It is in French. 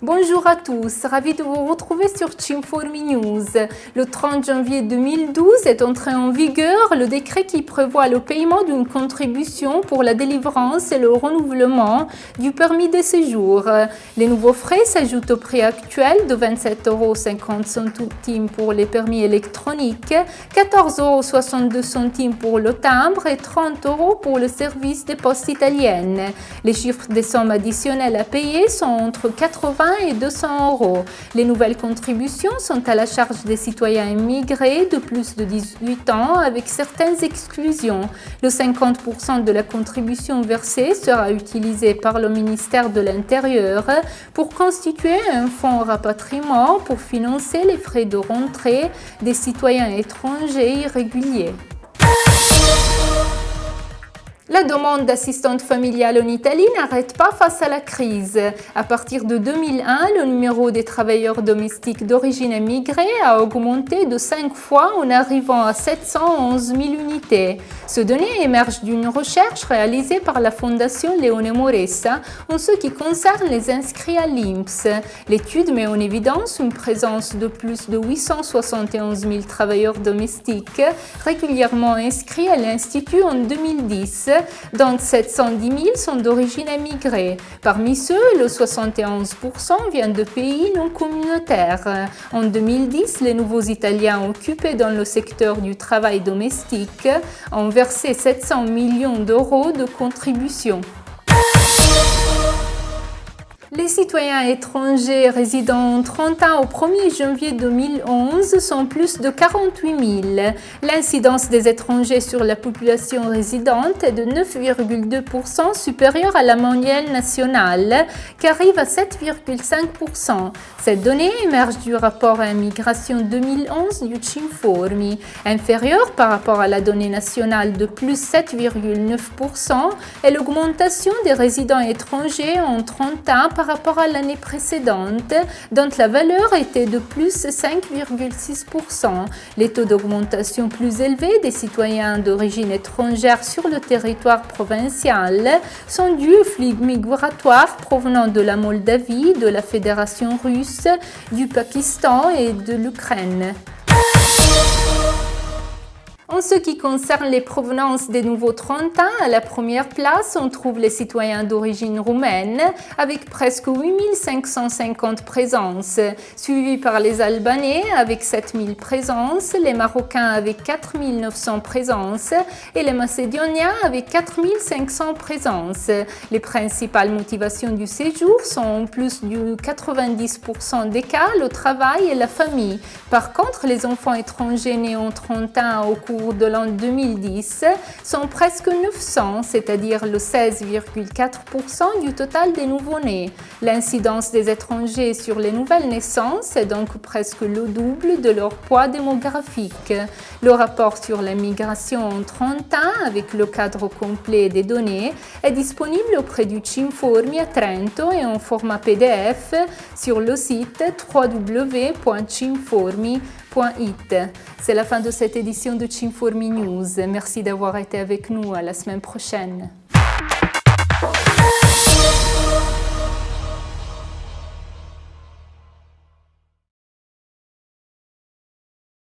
Bonjour à tous, ravi de vous retrouver sur Cinformi News. Le 30 janvier 2012 est entré en vigueur le décret qui prévoit le paiement d'une contribution pour la délivrance et le renouvellement du permis de séjour. Les nouveaux frais s'ajoutent au prix actuel de 27,50 € pour les permis électroniques, 14,62 € pour le timbre et 30 € pour le service des postes italiennes. Les chiffres des sommes additionnelles à payer sont entre 80 et 200 €. Les nouvelles contributions sont à la charge des citoyens immigrés de plus de 18 ans avec certaines exclusions. Le 50% de la contribution versée sera utilisé par le ministère de l'Intérieur pour constituer un fonds rapatriement pour financer les frais de rentrée des citoyens étrangers irréguliers. La demande d'assistante familiale en Italie n'arrête pas face à la crise. À partir de 2001, le numéro des travailleurs domestiques d'origine immigrée a augmenté de 5 fois en arrivant à 711 000 unités. Ce données émerge d'une recherche réalisée par la Fondation Leone Moressa en ce qui concerne les inscrits à l'INPS. L'étude met en évidence une présence de plus de 871 000 travailleurs domestiques régulièrement inscrits à l'Institut en 2010. Dont 710 000 sont d'origine immigrée. Parmi ceux, le 71% vient de pays non communautaires. En 2010, les nouveaux Italiens occupés dans le secteur du travail domestique ont versé 700 millions d'euros de contributions. Les citoyens étrangers résidant en 30 ans au 1er janvier 2011 sont plus de 48 000. L'incidence des étrangers sur la population résidente est de 9,2% supérieure à la moyenne nationale, qui arrive à 7,5%. Cette donnée émerge du rapport Immigration 2011 du Cinformi. Inférieure par rapport à la donnée nationale de plus 7,9% est l'augmentation des résidents étrangers en 30 ans par rapport à l'année précédente, dont la valeur était de plus 5,6%. Les taux d'augmentation plus élevés des citoyens d'origine étrangère sur le territoire provincial sont dus aux flux migratoires provenant de la Moldavie, de la Fédération russe, du Pakistan et de l'Ukraine. En ce qui concerne les provenances des nouveaux 30 ans, à la première place, on trouve les citoyens d'origine roumaine avec presque 8 550 présences, suivis par les Albanais avec 7 000 présences, les Marocains avec 4 900 présences et les Macédoniens avec 4 500 présences. Les principales motivations du séjour sont en plus du 90% des cas le travail et la famille. Par contre, les enfants étrangers nés en 30 ans au cours de l'an 2010 sont presque 900, c'est-à-dire le 16,4% du total des nouveau-nés. L'incidence des étrangers sur les nouvelles naissances est donc presque le double de leur poids démographique. Le rapport sur la migration en 30 ans, avec le cadre complet des données, est disponible auprès du Cinformi à Trento et en format PDF sur le site www.cinformi.it. C'est la fin de cette édition de Cinformi News. Merci d'avoir été avec nous. À la semaine prochaine.